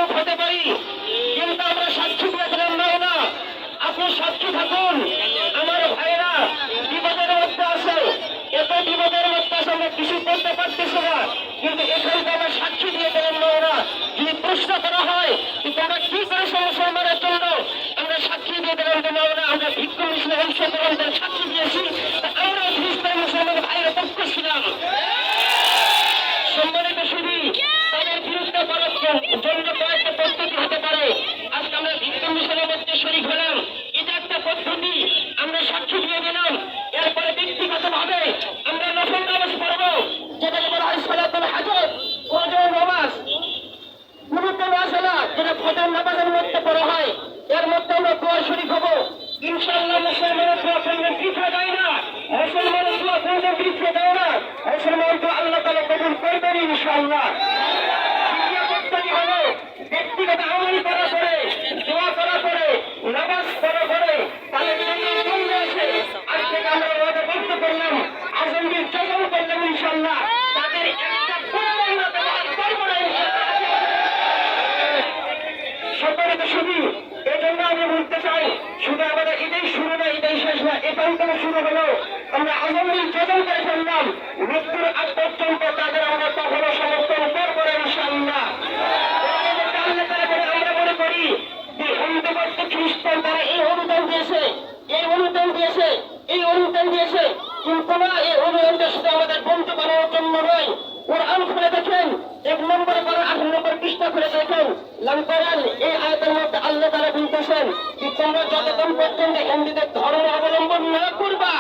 অভিভাবক হতে পারি, কিন্তু আমরা সাক্ষী দিয়েছিলাম না। আপনি সাক্ষী থাকুন। আমার ভাইরা বিপদের মধ্যে আছে, এত বিপদের মধ্যে আছে, আমরা কিছু করতে পারতেছি না, কিন্তু এখানকে আমরা সাক্ষী দিয়ে দিলাম না। যদি প্রশ্ন করা হয় তোমরা কি করেছো মুসলমানের জন্য, আমরা সাক্ষী দিয়ে দিলাম যে না, আমরা ভিক্ষু মিছিলে অংশগ্রহণের সাক্ষী দিয়েছি, আমরা খ্রিস্টান মুসলমান ভাইয়ের পক্ষ ছিলাম। সম্মানিত শুধু তাদের বিরুদ্ধে করার জন্য কয়েকটা পদ্ধতি হতে পারে। আজকে আমরা ভিক্ষু মিছিলের মধ্যে শরীক হলাম, এটা একটা পদ্ধতি, আমরা সাক্ষী দিয়ে দিলাম। এরপরে ব্যক্তিগত ভাবে আমরা নফল নামাজ পড়বো, যেটাকে বলা হয় সালাতুল হাজত, ফজর নামাজ। গুরুত্ব আসলা যেটা ফজর নামাজের মধ্যে পড়া হয়, এর মধ্যে আমরা দোয়া শরীক হবো। ইনশাআল্লাহ মুসলমানের দোয়া করলে পিছিয়ে যায় না, মুসলমানের দোয়া করলে পিছিয়ে দেয় না, মুসলমান তো আল্লাহ তাআলা কবুল করবেন ইনশাআল্লাহ। দ্বিতীয় পদ্ধতি হলো ব্যক্তিগত আমল করা করে, দোয়া করা করে, নামাজ পড়া করে, তাদের জন্য চলে আসে। আজ থেকে আমরা ওয়াদা করতে পারলাম, আজমগীর যখন করলাম ইনশাআল্লাহ তাদের একটা পূর্ণ ব্যবহার করবো না ইনশাআল্লাহ। সম্মানিত শুধু এই জন্য আমি বলতে চাই, শুধু আমাদের এটাই শুরু না, এটাই শেষ না, এটাও কোনো শুরু হলো। আমরা আজমগীর যখন করে ফেললাম, মৃত্যুর আগ পর্যন্ত তাদের আমরা কখনো সমর্থন করবো না ইনশাআল্লাহ। আমরা মনে করি যে হিন্দুবাদ খ্রিস্টান তারা এই অনুদান দিয়েছে, এই অনুদান দিয়েছে, এই অনুদান দিয়েছে, কিন্তু না, এই অনুদানটা শুধু আমাদের বন্ধু বানানোর জন্য নয়। কোরআন খুলে দেখেন, 1 নম্বরে করে 8 নম্বর পৃষ্ঠা খুলে দেখেন, কোরআন এই আয়াতের মধ্যে আল্লাহ তাআলা বলতেছেন যে তোমরা যতক্ষণ পর্যন্ত হিন্দুদের ধর্ম অবলম্বন না করবা,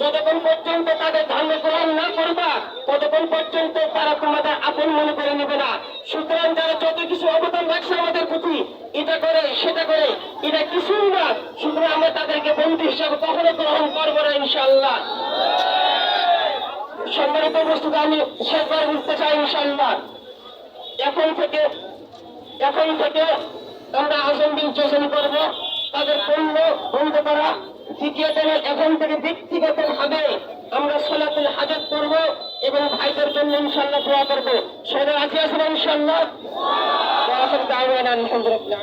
যতক্ষণ পর্যন্ত তাদের ধর্ম গ্রহণ না করবা, ততক্ষণ পর্যন্ত তারা তোমাদের আপন মনে করে নেবে না। সুতরাং যারা যত কিছু অবদান রাখছে আমাদের প্রতি, এটা করে সেটা করে, এটা কিছুই না, সুতরাং আমরা তাদেরকে বন্ধু হিসাবে কখনো গ্রহণ করবো না ইনশাআল্লাহ। সম্মানিত উপস্থিতি, আমি শেষবার বলতে চাই ইনশাআল্লাহ এখন থেকে আমরা আজমগীর যোজন করব, তাদের পণ্য বন্ধ করা। দ্বিতীয়ত এখন থেকে ব্যক্তিগত ভাবে আমরা সালাতুল হাজত করব এবং ভাইদের জন্য ইনশাআল্লাহ দোয়া করবো। সবাই রাজি আছেন ইনশাআল্লাহ? আলহামদুলিল্লাহ।